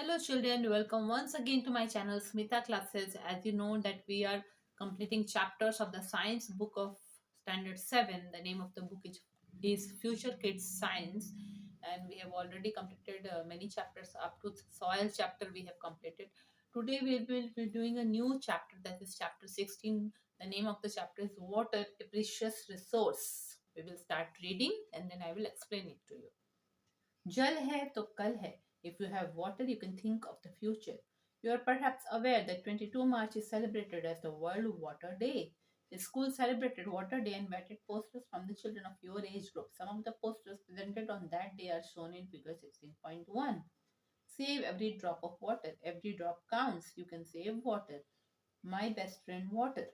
Hello children, welcome once again to my channel Smita Classes. As you know that we are completing chapters of the science book of standard 7. The name of the book is Future Kids Science, and we have already completed many chapters. Up to soil chapter we have completed. Today we will be doing a new chapter, that is chapter 16. The name of the chapter is Water, a Precious Resource. We will start reading and then I will explain it to you. जल है तो कल है. If you have water, you can think of the future. You are perhaps aware that 22 March is celebrated as the World Water Day. The school celebrated Water Day and invited posters from the children of your age group. Some of the posters presented on that day are shown in figure 16.1. Save every drop of water. Every drop counts. You can save water. My best friend, water.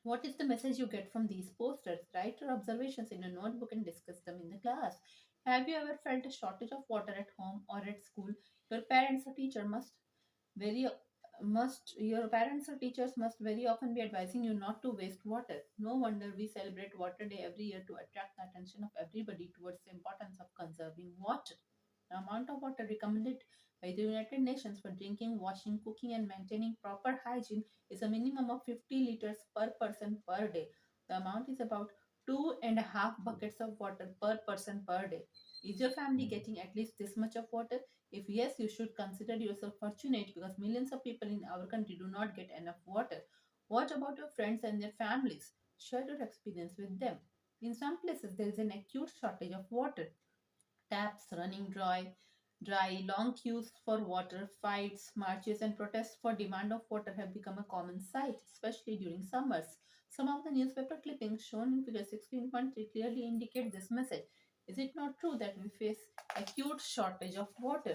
What is the message you get from these posters? Write your observations in a notebook and discuss them in the class. Have you ever felt a shortage of water at home or at school? Your parents or teacher very teachers must very often be advising you not to waste water. No wonder we celebrate Water Day every year to attract the attention of everybody towards the importance of conserving water. The amount of water recommended by the United Nations for drinking, washing, cooking, and maintaining proper hygiene is a minimum of 50 liters per person per day. The amount is about 2.5 buckets of water per person per day. Is your family getting at least this much of water? If yes, you should consider yourself fortunate because millions of people in our country do not get enough water. What about your friends and their families? Share your experience with them. In some places, there is an acute shortage of water. Taps running dry, long queues for water, fights, marches, and protests for demand of water have become a common sight, especially during summers. Some of the newspaper clippings shown in figure 16.3 clearly indicate this message. Is it not true that we face acute shortage of water?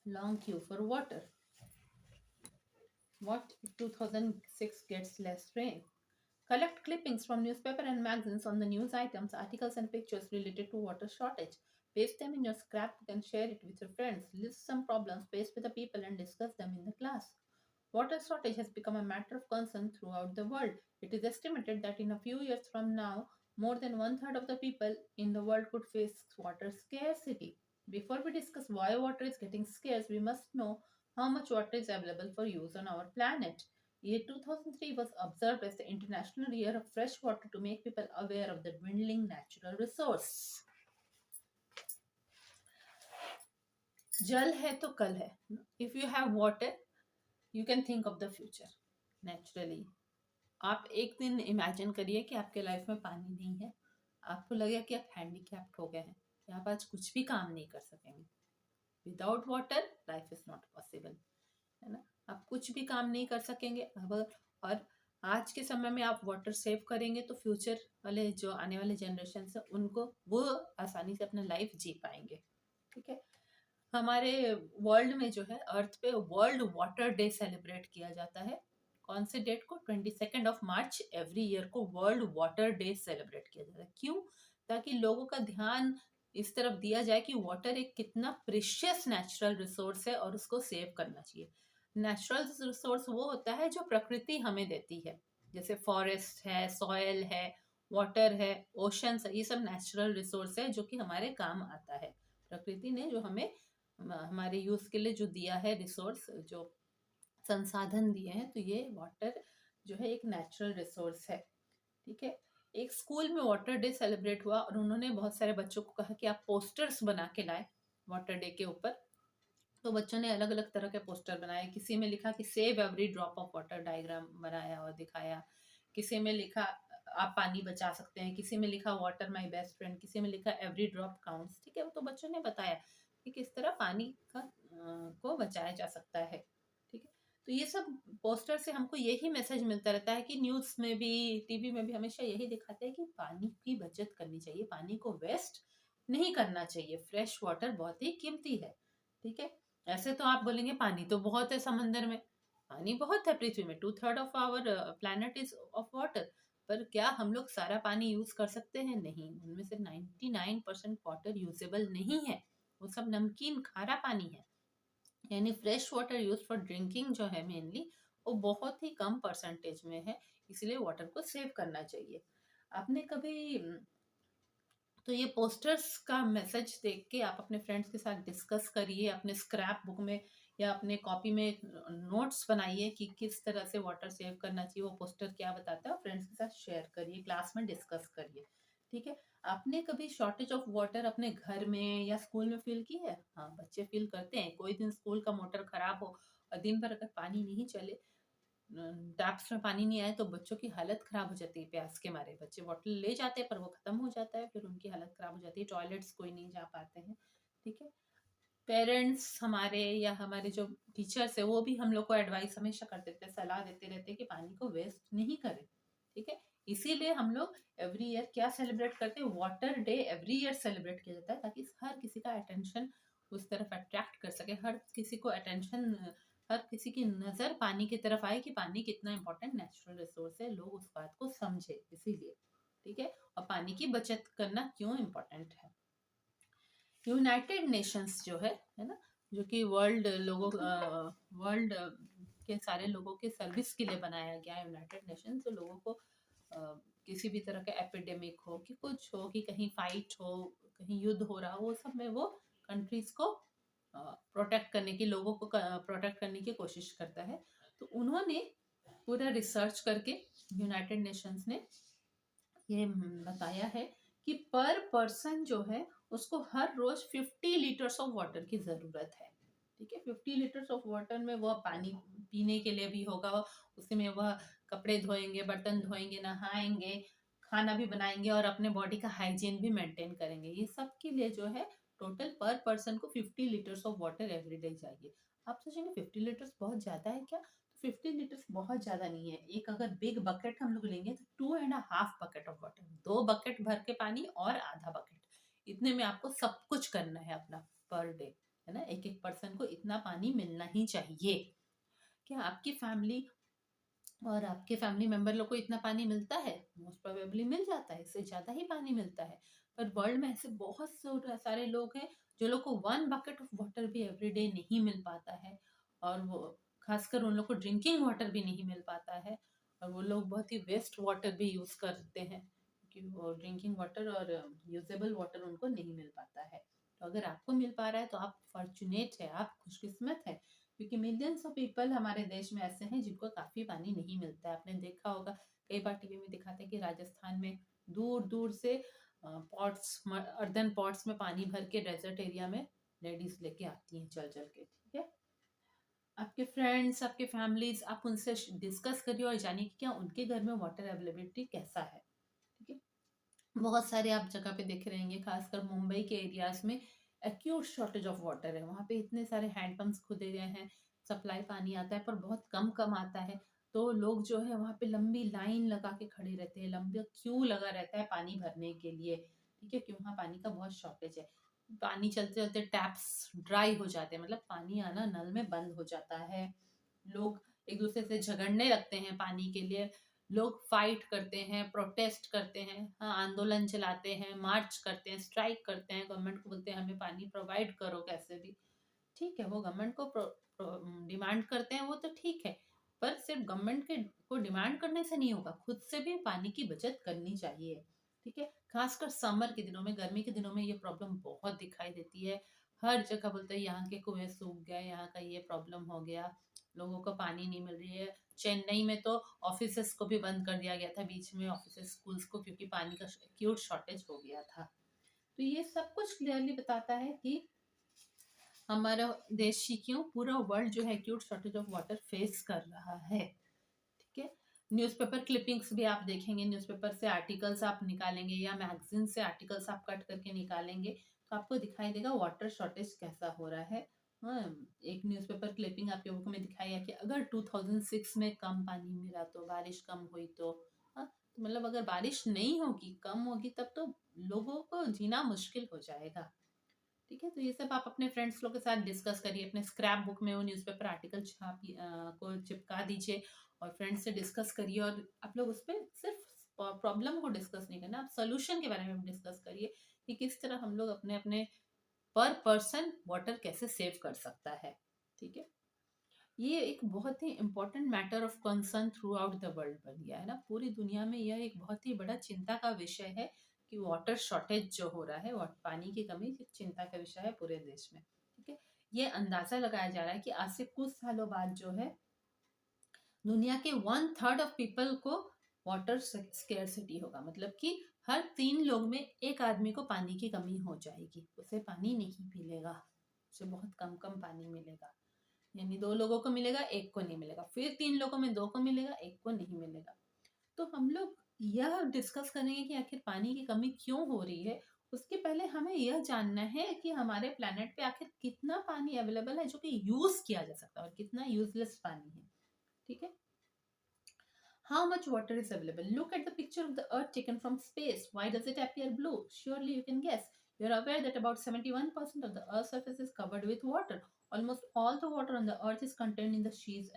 Long queue for water. What if 2006 gets less rain? Collect clippings from newspaper and magazines on the news items, articles, and pictures related to water shortage. Paste them in your scrapbook and share it with your friends. List some problems faced with the people and discuss them in the class. Water shortage has become a matter of concern throughout the world. It is estimated that in a few years from now, more than one third of the people in the world could face water scarcity. Before we discuss why water is getting scarce, we must know how much water is available for use on our planet. Year 2003 was observed as the International Year of Fresh Water to make people aware of the dwindling natural resource. जल है तो कल है. If you have water, you can think of the future. Naturally. आप एक दिन imagine करिए कि आपके लाइफ में पानी नहीं है, आपको लगेगा कि आप हैंडीकैप्ड हो गए हैं, कि आप आज कुछ भी काम नहीं कर सकेंगे. Without water life is not possible, है ना. आप कुछ भी काम नहीं कर सकेंगे. और आज के समय में आप वाटर सेव करेंगे तो फ्यूचर वाले जो आने वाले जनरेशन है उनको वो आसानी से अपना लाइफ जी पाएंगे. ठीक है. हमारे वर्ल्ड में जो है अर्थ पे वर्ल्ड वाटर डे सेलिब्रेट किया जाता है. कौन से डेट को? 22 मार्च एवरी ईयर को वर्ल्ड वाटर डे सेलिब्रेट किया जाता है. क्यों? ताकि लोगों का ध्यान इस तरफ दिया जाए कि वाटर एक कितना प्रेशियस नेचुरल रिसोर्स है और उसको सेव करना चाहिए. नेचुरल रिसोर्स वो होता है जो प्रकृति हमें देती है, जैसे फॉरेस्ट है, सॉयल है, वाटर है, ओशंस है. ये सब नेचुरल रिसोर्स है जो कि हमारे काम आता है. प्रकृति ने जो हमें हमारे यूज के लिए जो दिया है रिसोर्स, जो संसाधन दिए हैं, तो ये वाटर जो है एक नेचुरल रिसोर्स है. ठीक है. एक स्कूल में वाटर डे सेलिब्रेट हुआ और उन्होंने बहुत सारे बच्चों को कहा कि आप पोस्टर्स बना के लाए वाटर डे के ऊपर. तो बच्चों ने अलग अलग तरह के पोस्टर बनाए. किसी में लिखा कि save every drop of water diagram बनाया और दिखाया. किसी में लिखा आप पानी बचा सकते हैं. किसी में लिखा वाटर माय बेस्ट फ्रेंड. किसी में लिखा एवरी ड्रॉप काउंट्स. ठीक है. तो बच्चों ने बताया कि किस तरह पानी का को बचाया जा सकता है. ठीक है. तो ये सब पोस्टर से हमको यही मैसेज मिलता रहता है कि न्यूज़ में भी, टीवी में भी हमेशा यही दिखाते हैं कि पानी की बचत करनी चाहिए, पानी को वेस्ट नहीं करना चाहिए. फ्रेश वाटर बहुत ही कीमती है. ठीक है. ऐसे तो आप बोलेंगे पानी तो बहुत है समंदर में, पानी बहुत है पृथ्वी में. 2/3 of our planet is of water. पर क्या हम लोग सारा पानी यूज कर सकते हैं? नहीं. उनमें से 99% वाटर यूजेबल नहीं है. वो सब नमकीन खारा पानी है. यानी fresh water use for drinking जो है मेनली, वो बहुत ही कम परसेंटेज में है. इसलिए वाटर को सेव करना चाहिए. आपने कभी तो ये पोस्टर्स का मैसेज देख के आप अपने फ्रेंड्स के साथ डिस्कस करिए, अपने स्क्रैप बुक में या अपने कॉपी में नोट्स बनाइए कि किस तरह से वाटर सेव करना चाहिए, वो पोस्टर क्या बताता है, और फ्रेंड्स के साथ शेयर करिए, क्लास में डिस्कस करिए। ठीक है। आपने कभी शॉर्टेज ऑफ वाटर अपने घर में या स्कूल में फील की है? हाँ, बच्चे फील करते हैं। कोई दिन स्कूल का मोटर खराब हो और दिन भर अगर पानी नहीं चले, टैप्स में पानी नहीं आए, तो बच्चों की हालत खराब हो जाती है प्यास के मारे। बच्चे बॉटल ले जाते हैं पर वो खत्म हो जाता है, फिर उनकी हालत खराब हो जाती है, टॉयलेट्स कोई नहीं जा पाते हैं। ठीक है। पेरेंट्स हमारे या हमारे जो टीचर्स है वो भी हम लोग को एडवाइस हमेशा करते थे, सलाह देते रहते कि पानी को वेस्ट नहीं करें। ठीक है। इसीलिए हम लोग एवरी ईयर क्या सेलिब्रेट करते हैं, water day every year celebrate किया जाता है, ताकि हर किसी का अटेंशन उस तरफ अट्रैक्ट कर सके, हर किसी को अटेंशन, हर किसी की नज़र पानी की तरफ आए कि पानी कितना इंपॉर्टेंट नेचुरल रिसोर्स है, लोग उस बात को समझे इसीलिए। ठीक है। और पानी की बचत करना क्यों इम्पोर्टेंट है। यूनाइटेड नेशंस जो है ना, जो कि वर्ल्ड के सारे लोगों के सर्विस के लिए बनाया गया यूनाइटेड नेशंस, तो लोगों को किसी भी तरह का एपिडेमिक हो कि कुछ हो, कि कहीं फाइट हो, कहीं युद्ध हो रहा हो, वो सब में वो कंट्रीज को प्रोटेक्ट करने की, लोगों को प्रोटेक्ट करने की कोशिश करता है। तो उन्होंने पूरा रिसर्च करके यूनाइटेड नेशंस ने ये बताया है कि पर पर्सन जो है उसको हर रोज 50 लीटर्स ऑफ वाटर की जरूरत है। ठीक है। 50 लीटर्स ऑफ वाटर में वह पानी पीने के लिए भी होगा, उसमें वह कपड़े धोएंगे, बर्तन धोएंगे, नहाएंगे, खाना भी बनाएंगे और अपने बॉडी का हाइजीन भी मेंटेन करेंगे। ये सब के लिए जो है टोटल पर पर्सन को 50 litres of water every day चाहिए। आप सोचेंगे 50 लीटर्स बहुत ज्यादा है क्या? 50 लीटर्स बहुत ज्यादा नहीं है। एक अगर बिग बकेट हम लोग लेंगे तो 2.5 बकेट ऑफ वाटर, 2 बकेट भर के पानी और आधा बकेट, इतने में आपको सब कुछ करना है अपना पर डे, है ना। एक एक पर्सन को इतना पानी मिलना ही चाहिए। क्या आपकी फैमिली और आपके फैमिली मेंबर लोग को इतना पानी मिलता है? मोस्ट प्रोबेबली मिल जाता है, इससे ज्यादा ही पानी मिलता है। पर वर्ल्ड में ऐसे बहुत सारे लोग हैं जो लोग को 1 बकेट ऑफ वाटर भी एवरीडे नहीं मिल पाता है, और वो खासकर उन लोग को ड्रिंकिंग वाटर भी नहीं मिल पाता है, और वो लोग बहुत ही वेस्ट वाटर भी यूज करते हैं, क्योंकि वो ड्रिंकिंग वाटर और यूजेबल वाटर उनको नहीं मिल पाता है। तो अगर आपको मिल पा रहा है तो आप फॉर्चुनेट है, आप खुशकिस्मत है, क्योंकि मिलियंस ऑफ पीपल हमारे देश में ऐसे हैं जिनको काफ़ी पानी नहीं मिलता है। आपने देखा होगा, कई बार टीवी में दिखाते हैं कि राजस्थान में दूर दूर से पॉट्स, अर्दन पॉट्स में पानी भर के डेजर्ट एरिया में लेडीज लेके आती हैं चल चल के। ठीक है। आपके फ्रेंड्स, आपके फैमिलीज, आप उनसे डिस्कस करिए और जानिए कि क्या उनके घर में वाटर अवेलेबिलिटी कैसा है। ठीक है। बहुत सारे आप जगह पे देख रहे हैं, खासकर मुंबई के एरियाज में एक्यूट शॉर्टेज ऑफ वाटर है। वहाँ पे इतने सारे हैंडपम्प्स खुदे गए हैं, सप्लाई पानी आता है पर बहुत कम कम आता है। तो लोग जो है वहाँ पे लंबी लाइन लगा के खड़े रहते हैं, लंबा क्यू लगा रहता है पानी भरने के लिए। ठीक है। क्यों? वहाँ पानी का बहुत शॉर्टेज है। पानी चलते चलते टैप्स ड्राई हो जाते हैं, मतलब पानी आना नल में बंद हो जाता है। लोग एक दूसरे से झगड़ने लगते हैं पानी के लिए, लोग फाइट करते हैं, प्रोटेस्ट करते हैं, हाँ, आंदोलन चलाते हैं, मार्च करते हैं, स्ट्राइक करते हैं, गवर्नमेंट को बोलते हैं हमें पानी प्रोवाइड करो कैसे भी। ठीक है, वो गवर्नमेंट को डिमांड करते हैं, वो तो ठीक है, पर सिर्फ गवर्नमेंट के को डिमांड करने से नहीं होगा, खुद से भी पानी की बचत करनी चाहिए। ठीक है। खासकर समर के दिनों में, गर्मी के दिनों में ये प्रॉब्लम बहुत दिखाई देती है। हर जगह बोलते हैं यहाँ के कुएं सूख गए, यहाँ का ये प्रॉब्लम हो गया, लोगों को पानी नहीं मिल रही है। चेन्नई में तो ऑफिसेस को भी बंद कर दिया गया था बीच में, ऑफिसेस स्कूल्स को, क्योंकि पानी का एक्यूट शॉर्टेज हो गया था। तो ये सब कुछ क्लियरली बताता है कि हमारा देश ही क्यों, पूरा वर्ल्ड जो है acute shortage of water face कर रहा है। ठीक है। न्यूज़पेपर क्लिपिंग्स भी आप देखेंगे, न्यूज़पेपर से आर्टिकल्स आप निकालेंगे या मैगजीन से आर्टिकल्स आप कट करके निकालेंगे, तो आपको दिखाई देगा वाटर शॉर्टेज कैसा हो रहा है। हाँ, एक न्यूज़पेपर क्लिपिंग आपके बुक में दिखाई है कि अगर 2006 में कम पानी मिला तो, बारिश कम हुई तो, हाँ, तो मतलब अगर बारिश नहीं होगी, कम होगी, तब तो लोगों को जीना मुश्किल हो जाएगा। ठीक है। तो ये सब आप अपने फ्रेंड्स लोग के साथ डिस्कस करिए, अपने स्क्रैप बुक में वो न्यूज़पेपर आर्टिकल को चिपका दीजिए और फ्रेंड्स से डिस्कस करिए। और आप लोग उस पर सिर्फ प्रॉब्लम को डिस्कस नहीं करना, आप सोल्यूशन के बारे में डिस्कस करिए कि किस तरह हम लोग अपने अपने पर पर्सन वाटर कैसे सेव कर सकता है। ठीक है। ये एक बहुत ही important matter of concern throughout the world बन गया है ना, पूरी दुनिया में यह एक बहुत ही बड़ा चिंता का विषय है कि वाटर शॉर्टेज जो हो रहा है, पानी की कमी चिंता का विषय है पूरे देश में। ठीक है, ये अंदाजा लगाया जा रहा है कि आज से कुछ सालों बाद जो है दुनिया के 1/3 ऑफ पीपल को वाटर स्केर्सिटी होगा, मतलब कि हर 3 लोग में एक आदमी को पानी की कमी हो जाएगी, उसे पानी नहीं मिलेगा, उसे बहुत कम कम पानी मिलेगा। यानी 2 लोगों को मिलेगा, 1 को नहीं मिलेगा, फिर 3 लोगों में 2 को मिलेगा, 1 को नहीं मिलेगा। तो हम लोग यह डिस्कस करेंगे कि आखिर पानी की कमी क्यों हो रही है। उसके पहले हमें यह जानना है कि हमारे प्लेनेट पे आखिर कितना पानी अवेलेबल है जो कि यूज किया जा सकता है और कितना यूजलेस पानी है। ठीक है, how much water is available? Look at the picture of the earth taken from space. Why does it appear blue? Surely you can guess. You're aware that about 71% of the earth's surface is covered with water. Almost all the water on the earth is contained in the seas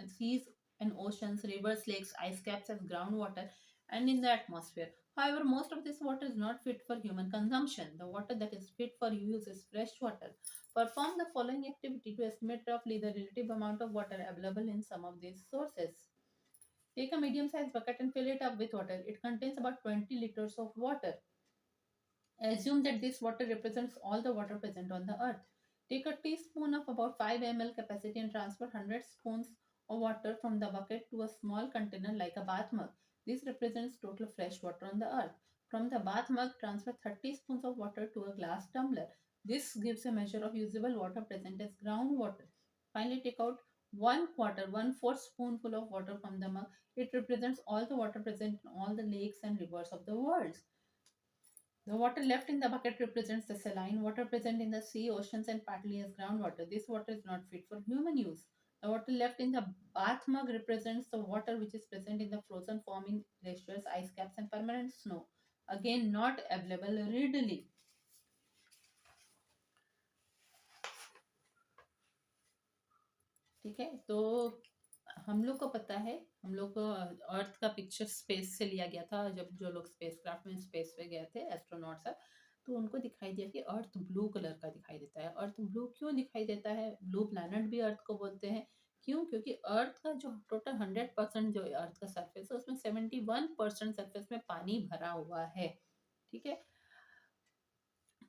and oceans, rivers, lakes, ice caps as groundwater and in the atmosphere. However, most of this water is not fit for human consumption. The water that is fit for use is fresh water. Perform the following activity to estimate roughly the relative amount of water available in some of these sources. Take a medium-sized bucket and fill it up with water. It contains about 20 liters of water. Assume that this water represents all the water present on the earth. Take a teaspoon of about 5 ml capacity and transfer 100 spoons of water from the bucket to a small container like a bath mug. This represents total fresh water on the earth. From the bath mug, transfer 30 spoons of water to a glass tumbler. This gives a measure of usable water present as groundwater. Finally, take out 1/4 spoonful of water from the mug. It represents all the water present in all the lakes and rivers of the world. The water left in the bucket represents the saline water present in the sea, oceans, and partly as groundwater. This water is not fit for human use. The water left in the bath mug represents the water which is present in the frozen forming glaciers, ice caps, and permanent snow. Again, not available readily. ठीक है, तो हम लोग को पता है, हम लोग को अर्थ का पिक्चर स्पेस से लिया गया था। जब जो लोग स्पेस क्राफ्ट में स्पेस पे गए थे एस्ट्रोनॉट सब, तो उनको दिखाई दिया कि अर्थ ब्लू कलर का दिखाई देता है। अर्थ ब्लू क्यों दिखाई देता है? ब्लू प्लैनेट भी अर्थ को बोलते हैं। क्यों? क्योंकि अर्थ का जो टोटल 100% जो अर्थ का सरफेस है उसमें 71% सरफेस में पानी भरा हुआ है। ठीक है,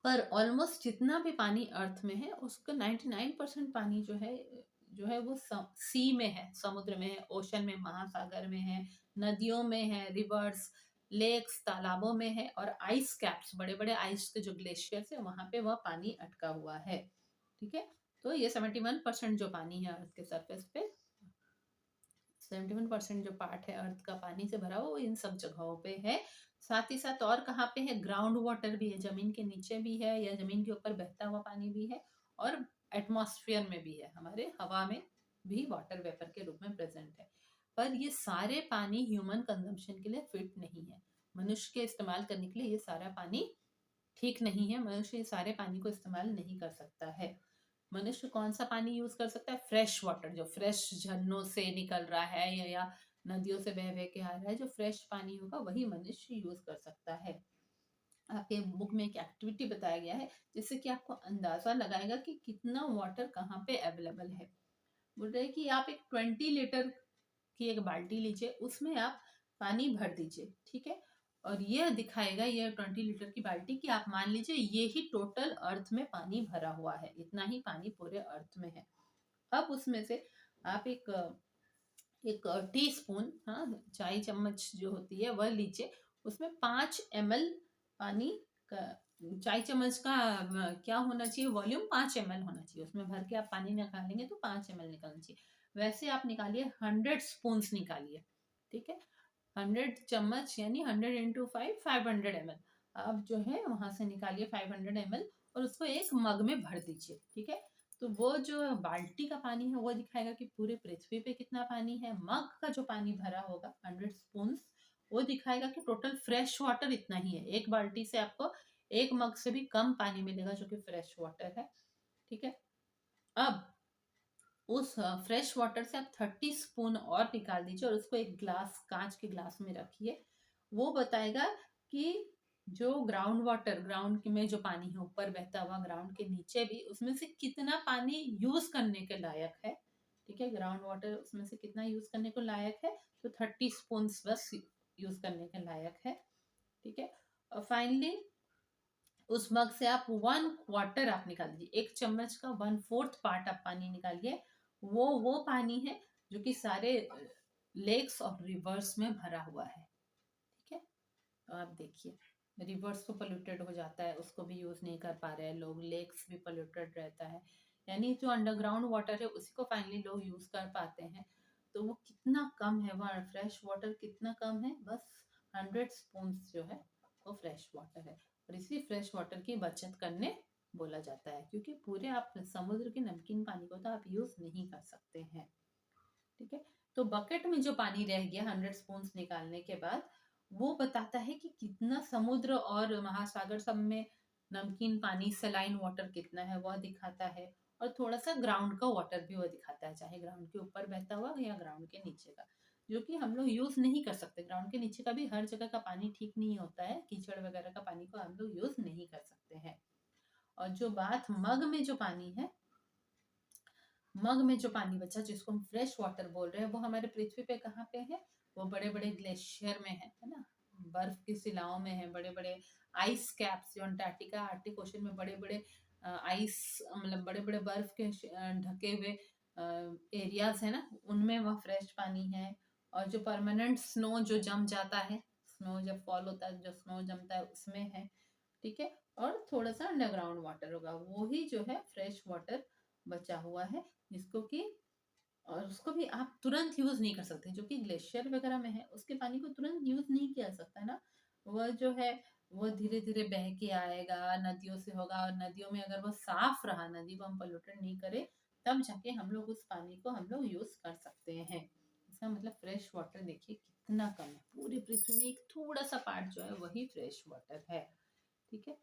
पर ऑलमोस्ट जितना भी पानी अर्थ में है उसका 99% पानी जो है वो सी में है, समुद्र में है, ओशन में, महासागर में है, नदियों में है, रिवर्स, लेक्स, तालाबों में है, और आइस कैप्स, बड़े बड़े आइस के जो ग्लेशियर्स है वहां पे वह पानी अटका हुआ है। ठीक है, तो ये 71% जो पानी है अर्थ के सरफेस पे, 71% जो पार्ट है अर्थ का पानी से भरा हुआ वो इन सब जगहों पे है। साथ ही साथ और कहाँ पे है? ग्राउंड वाटर भी है, जमीन के नीचे भी है या जमीन के ऊपर बहता हुआ पानी भी है, और एटमॉस्फेयर में भी है, हमारे हवा में भी वाटर वेपर के रूप में प्रेजेंट है। पर ये सारे पानी ह्यूमन कंजम्पशन के लिए फिट नहीं है। मनुष्य के इस्तेमाल करने के लिए ये सारा पानी ठीक नहीं है। मनुष्य ये सारे पानी को इस्तेमाल नहीं कर सकता है। मनुष्य कौन सा पानी यूज कर सकता है? फ्रेश वाटर, जो फ्रेश झरनों से निकल रहा है या नदियों से बह बह के आ रहा है, जो फ्रेश पानी होगा वही मनुष्य यूज कर सकता है। आपके बुक में एक एक्टिविटी बताया गया है जिससे कि आपको अंदाजा लगाएगा कि कितना वाटर कहाँ पे अवेलेबल है। बोल रहे हैं कि आप एक 20 लीटर की एक बाल्टी लीजिए, उसमें आप पानी भर दीजिए। ठीक है, और यह दिखाएगा, ये 20 लीटर की बाल्टी, कि आप मान लीजिए ये ही टोटल अर्थ में पानी भरा हुआ है, इतना ही पानी पूरे अर्थ में है। अब उसमें से आप एक टी स्पून, हाँ, चाय चम्मच जो होती है वह लीजिए, उसमें 5 ml पानी का, चाय चम्मच का क्या होना चाहिए? वॉल्यूम 5 ml होना चाहिए। उसमें भर के आप पानी निकालेंगे तो 5 ml निकलना चाहिए। वैसे आप निकालिए 100 स्पून्स निकालिए। ठीक है, 100 चम्मच यानी 100 इंटू 5, 500 ml। आप जो है वहां से निकालिए 500 ml और उसको एक मग में भर दीजिए। ठीक है, तो वो जो बाल्टी का पानी है वो दिखाएगा कि पूरे पृथ्वी पे कितना पानी है। मग का जो पानी भरा होगा 100 स्पून, वो दिखाएगा कि टोटल फ्रेश वाटर इतना ही है। एक बाल्टी से आपको एक मग से भी कम पानी मिलेगा जो कि फ्रेश वाटर है। ठीक है, अब उस फ्रेश वाटर से आप 30 स्पून और निकाल दीजिए और उसको एक ग्लास, कांच के ग्लास में रखिए। वो बताएगा कि जो ग्राउंड वाटर, ग्राउंड में जो पानी है ऊपर बहता हुआ, ग्राउंड के नीचे भी, उसमें से कितना पानी यूज करने के लायक है। ठीक है, ग्राउंड वाटर उसमें से कितना यूज करने को लायक है? तो 30 स्पून बस यूज करने के लायक है। ठीक है, और फाइनली उस मग से आप 1/4 आप निकाल दीजिए, 1 चम्मच का 1/4 पार्ट आप पानी निकालिए। वो पानी है जो कि सारे लेक्स और रिवर्स में भरा हुआ है। ठीक है, तो आप देखिए रिवर्स तो पोल्यूटेड हो जाता है, उसको भी यूज नहीं कर पा रहे हैं लोग, लेक्स भी पोल्यूटेड रहता है, यानी जो अंडरग्राउंड वाटर है उसी को फाइनली लोग यूज कर पाते हैं। तो वो कितना कम है, वह फ्रेश वाटर कितना कम है, बस 100 स्पून जो है वो फ्रेश वाटर है। और इसी फ्रेश वाटर की बचत करने बोला जाता है, क्योंकि पूरे आप समुद्र के नमकीन पानी को तो आप यूज नहीं कर सकते हैं। ठीक है, तो बकेट में जो पानी रह गया 100 स्पून निकालने के बाद, वो बताता है कि कितना समुद्र और महासागर सब में नमकीन पानी सलाइन वाटर कितना है वह दिखाता है। और थोड़ा सा ग्राउंड का वाटर भी वो दिखाता है, चाहे ग्राउंड के ऊपर बहता हुआ या ग्राउंड के नीचे का, जो कि हम लोग यूज नहीं कर सकते। ग्राउंड के नीचे का भी हर जगह का पानी ठीक नहीं होता है, कीचड़ वगैरह का पानी को हम लोग यूज नहीं कर सकते हैं। और जो बात मग में जो पानी है, मग में जो पानी बचा जिसको हम फ्रेश वाटर बोल रहे हैं, वो हमारे पृथ्वी पे कहाँ पे है, वो बड़े बड़े ग्लेशियर में है ना, बर्फ की शिलाओं में है, बड़े बड़े आइस कैप्स, जो अंटार्कटिका आर्टिक ओशन में बड़े बड़े आइस, मतलब बड़े बड़े बर्फ के ढके हुए एरियाज है ना, उनमें वह फ्रेश पानी है। और जो परमानेंट स्नो जो जम जाता है, स्नो जब फॉल होता है जो स्नो जमता है उसमें है। ठीक है, और थोड़ा सा अंडरग्राउंड वाटर होगा, वो ही जो है फ्रेश वाटर बचा हुआ है, जिसको कि, और उसको भी आप तुरंत यूज नहीं कर सकते, जो कि ग्लेशियर वगैरह में है उसके पानी को तुरंत यूज नहीं किया जा सकता है ना। वह जो है वो धीरे धीरे बह के आएगा, नदियों से होगा, और नदियों में अगर वो साफ रहा, नदी को हम पोल्यूटेड नहीं करे, तब जाके हम लोग उस पानी को हम लोग यूज कर सकते हैं। इसका मतलब फ्रेश वाटर देखिए कितना कम है, पूरी पृथ्वी में एक थोड़ा सा पार्ट जो है वही फ्रेश वाटर है। ठीक है,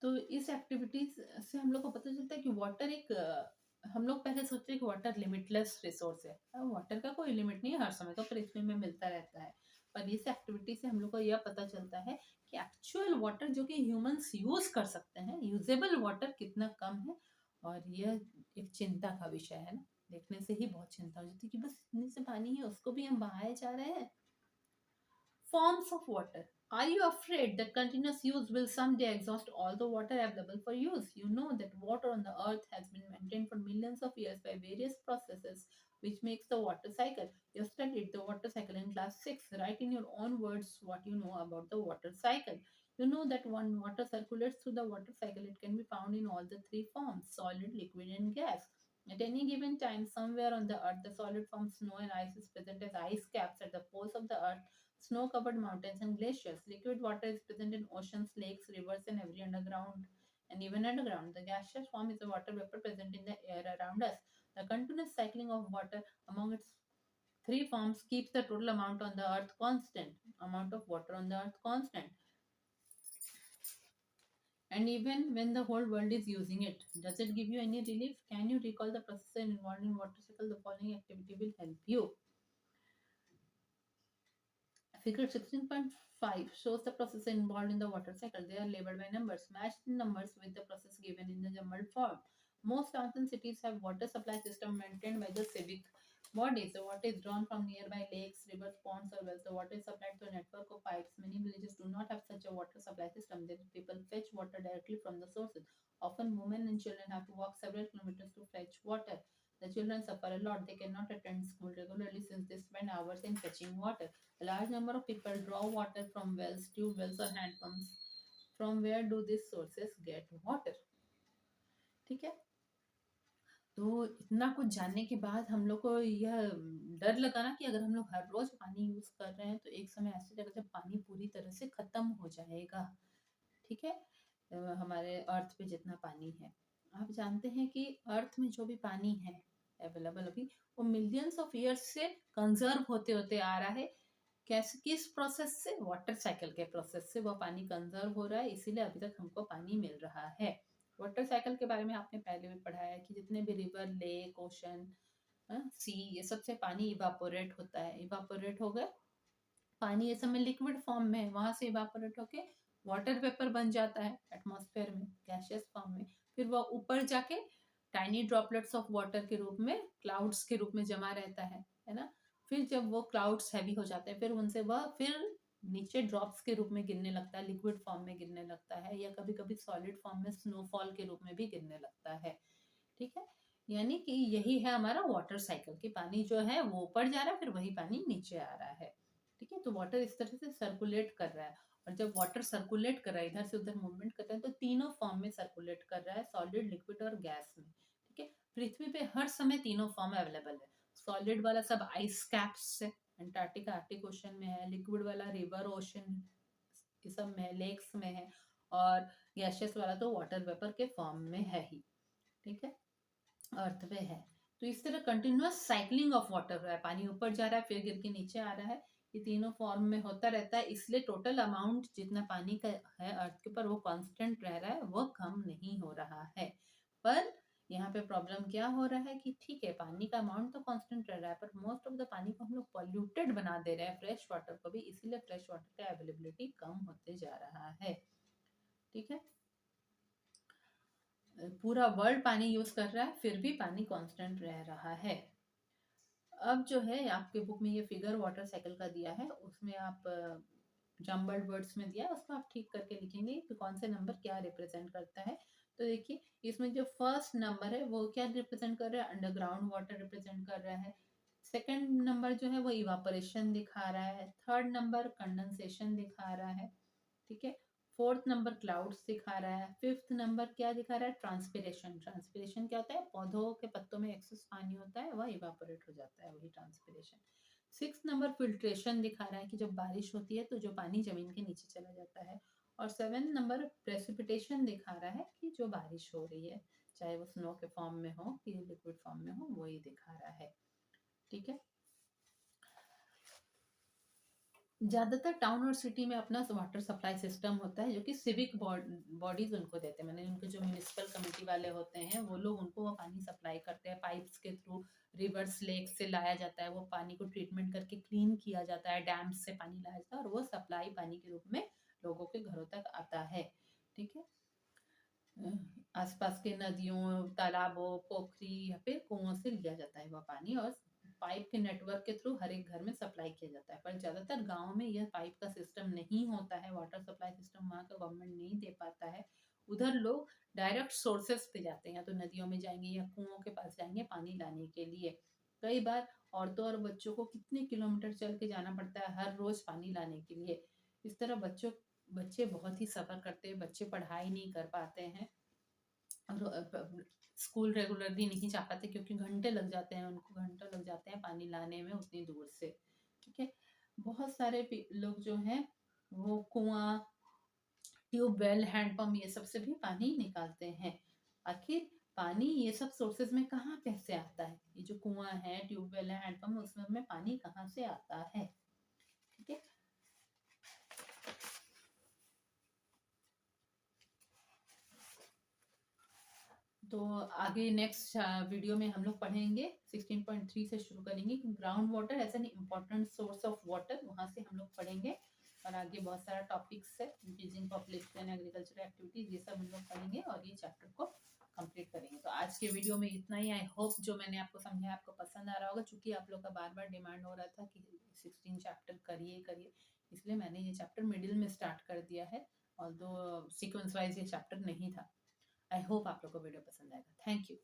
तो इस एक्टिविटीज से हम लोग को पता चलता है कि वाटर एक, हम लोग पहले सोचते हैं कि वाटर लिमिटलेस रिसोर्स है, वाटर का कोई लिमिट नहीं है, हर समय तो पृथ्वी में मिलता रहता है। पर इस एक्टिविटी से हम लोग को यह पता चलता है कि एक्चुअल वाटर जो कि ह्यूमंस यूज कर सकते हैं, यूजेबल वाटर कितना कम है। और यह एक चिंता का विषय है ना, देखने से ही बहुत चिंता हो जाती है कि बस इतनी से पानी है उसको भी हम बहाए जा रहे हैं। Forms of water. Are you afraid that continuous use will someday exhaust all the water available for use? You know that water on the earth has been maintained for millions of years by various processes which makes the water cycle. You studied the water cycle in class 6. Write in your own words what you know about the water cycle. You know that when water circulates through the water cycle, it can be found in all the three forms: solid, liquid, and gas. At any given time, somewhere on the earth, the solid form snow and ice is present as ice caps at the poles of the earth, snow-covered mountains and glaciers. Liquid water is present in oceans, lakes, rivers, and every underground and even underground. The gaseous form is the water vapor present in the air around us. The continuous cycling of water among its three forms keeps the total amount on the earth constant. Amount of water on the earth constant. And even when the whole world is using it, does it give you any relief? Can you recall the process involved in water cycle? The following activity will help you. Figure 16.5 shows the process involved in the water cycle. They are labeled by numbers. Match the numbers with the process given in the jumbled form. Most towns and cities have water supply system maintained by the civic bodies. The water is drawn from nearby lakes, rivers, ponds, or wells. The water is supplied through a network of pipes. Many villages do not have such a water supply system. There people fetch water directly from the sources. Often women and children have to walk several kilometers to fetch water. The children suffer a lot. They cannot attend school regularly since they spend hours in fetching water. A large number of people draw water from wells, tube wells, or hand pumps. From where do these sources get water? ठीक है, तो इतना कुछ जानने के बाद हम लोग को यह डर लगा ना कि अगर हम लोग हर रोज पानी यूज कर रहे हैं तो एक समय ऐसे जगह जब पानी पूरी तरह से खत्म हो जाएगा। ठीक है, हमारे अर्थ पे जितना पानी है, आप जानते हैं कि अर्थ में जो भी पानी है अवेलेबल अभी, वो मिलियंस ऑफ ईयर्स से कंजर्व होते होते आ रहा है। कैसे, किस प्रोसेस से? वाटर साइकिल के प्रोसेस से वो पानी कंजर्व हो रहा है, इसीलिए अभी तक हमको पानी मिल रहा है। वाटर साइकिल के बारे में आपने पहले भी पढ़ा है कि जितने भी रिवर, लेक, ओशन, सी, ये सबसे पानी इवापोरेट होता है। इवापोरेट हो गए पानी, ये सब में लिक्विड फॉर्म में है, वहां से इवापोरेट होके वाटर वेपर बन जाता है एटमॉस्फेयर में, गैसियस फॉर्म में। फिर वह ऊपर जाके टाइनी ड्रॉपलेट्स ऑफ वाटर के रूप में, क्लाउड्स के रूप में जमा रहता है ना। फिर जब वो क्लाउड्स हैवी हो जाते हैं, फिर उनसे वह फिर नीचे ड्रॉप्स के रूप में गिरने लगता है, लिक्विड फॉर्म में गिरने लगता है, या कभी कभी सॉलिड फॉर्म में स्नोफॉल के रूप में भी गिरने लगता है। ठीक है, यानी कि यही है हमारा वाटर साइकिल कि पानी जो है वो ऊपर जा रहा है, फिर वही पानी नीचे आ रहा है। ठीक है, तो वाटर इस तरह से सर्कुलेट कर रहा है, और जब वाटर सर्कुलेट कर रहा है, इधर से उधर मूवमेंट कर रहा है, तो तीनों फॉर्म में सर्कुलेट कर रहा है, सॉलिड, लिक्विड और गैस में। ठीक है, पृथ्वी पे हर समय तीनों फॉर्म अवेलेबल है। सॉलिड वाला सब आइस कैप्स है, अंटार्कटिका आर्टिक ओशन में है, लिक्विड वाला रिवर ओशन ये सब में, लेक्स में है, और गैशियस वाला तो वाटर वेपर के फॉर्म में है ही। ठीक है, अर्थ पे है। तो इस तरह कंटिन्यूअस साइकिलिंग ऑफ वाटर हो रहा है, पानी ऊपर जा रहा है, फिर गिर के नीचे आ रहा है, ये तीनों फॉर्म में होता रहता है। इसलिए टोटल अमाउंट जितना पानी का है अर्थ के ऊपर वो कांस्टेंट रह रहा है, वो कम नहीं हो रहा है। पर यहाँ पे प्रॉब्लम क्या हो रहा है कि ठीक है, पानी का अमाउंट तो कांस्टेंट रह रहा है, पर मोस्ट ऑफ द पानी को हम लोग पॉल्यूटेड बना दे रहे हैं, फ्रेश वाटर को भी, इसीलिए फ्रेश वाटर का अवेलेबिलिटी कम होते जा रहा है। ठीक है, पूरा वर्ल्ड पानी यूज कर रहा है, फिर भी पानी कांस्टेंट रह रहा है। अब जो है आपके बुक में ये फिगर वाटर साइकिल का दिया है, उसमें आप जम्बल्ड वर्ड्स में दिया है, उसको आप ठीक करके लिखेंगे कि कौन से नंबर क्या रिप्रेजेंट करता है। तो देखिए, इसमें जो फर्स्ट नंबर है वो क्या रिप्रेजेंट कर रहा है, अंडरग्राउंड वाटर रिप्रेजेंट कर रहा है। सेकंड नंबर जो है वो इवापोरेशन दिखा रहा है। थर्ड नंबर कंडेंसेशन दिखा रहा है। ठीक है, फोर्थ नंबर क्लाउड्स दिखा रहा है। फिफ्थ नंबर क्या दिखा रहा है, ट्रांसपिरेशन। ट्रांसपिरेशन क्या होता है, पौधों के पत्तों में एक्सेस पानी होता है, वह इवापोरेट हो जाता है, वही ट्रांसपिरेशन। सिक्स नंबर फिल्ट्रेशन दिखा रहा है कि जब बारिश होती है तो जो पानी जमीन के नीचे चला जाता है। और सेवन नंबर प्रेसिपिटेशन दिखा रहा है कि जो बारिश हो रही है, चाहे वो स्नो के फॉर्म में हो कि लिक्विड फॉर्म में हो, वही दिखा रहा है। ठीक है, ज्यादातर टाउन और सिटी में अपना वाटर सप्लाई सिस्टम होता है, जो कि सिविक बॉडीज उनको देते हैं, मैंने उनके जो म्यूनिसिपल कमेटी वाले होते हैं वो लोग उनको वो पानी सप्लाई करते हैं, पाइप्स के थ्रू रिवर्स लेक से लाया जाता है, वो पानी को ट्रीटमेंट करके क्लीन किया जाता है, डैम्स से पानी लाया जाता है, और वो सप्लाई पानी के रूप में लोगों के घरों तक आता है। ठीक है, आसपास के नदियों, तालाबों, पोखरी या फिर कुओं से लिया जाता है वह पानी, और पाइप के नेटवर्क के थ्रू हर एक घर में सप्लाई किया जाता है। पर ज़्यादातर गाँव में यह पाइप का सिस्टम नहीं होता है, वाटर सप्लाई सिस्टम वहाँ का गवर्नमेंट नहीं दे पाता है। उधर लोग डायरेक्ट सोर्सेस पे जाते हैं, या तो नदियों में जाएंगे या कुओं के पास जाएंगे पानी लाने के लिए। कई बार औरतों और बच्चों को कितने किलोमीटर चल के जाना पड़ता है हर रोज पानी लाने के लिए। इस तरह बच्चे बहुत ही सफ़र करते हैं, बच्चे पढ़ाई नहीं कर पाते हैं, स्कूल रेगुलरली नहीं जा पाते, क्योंकि घंटे लग जाते हैं, उनको घंटे लग जाते हैं पानी लाने में उतनी दूर से। ठीक है, बहुत सारे लोग जो हैं वो कुआं, ट्यूबवेल, हैंडपंप ये सब से भी पानी निकालते हैं। आखिर पानी ये सब सोर्सेज में कहाँ कैसे आता है, ये जो कुआं है, ट्यूबवेल है, हैंडपंप, उसमें में पानी कहाँ से आता है। ठीक है, तो आगे नेक्स्ट वीडियो में हम लोग पढ़ेंगे 16.3 से शुरू करेंगे कि ground water as an important source of water, वहाँ से हम लोग पढ़ेंगे। और आगे बहुत सारा टॉपिक्स है, इंक्रीजिंग पॉपुलेशन, एग्रीकल्चर एक्टिविटीज, ये सब हम लोग पढ़ेंगे और ये चैप्टर को कंप्लीट करेंगे। तो आज के वीडियो में इतना ही। आई होप जो मैंने आपको समझाया आपको पसंद आ रहा होगा, चूंकि आप लोग का बार बार डिमांड हो रहा था कि 16 चैप्टर करिए करिए, इसलिए मैंने ये चैप्टर मिडिल में स्टार्ट कर दिया है, और दो सीक्वेंस वाइज ये चैप्टर नहीं था। आई होप आप लोग को वीडियो पसंद आएगा। Thank you.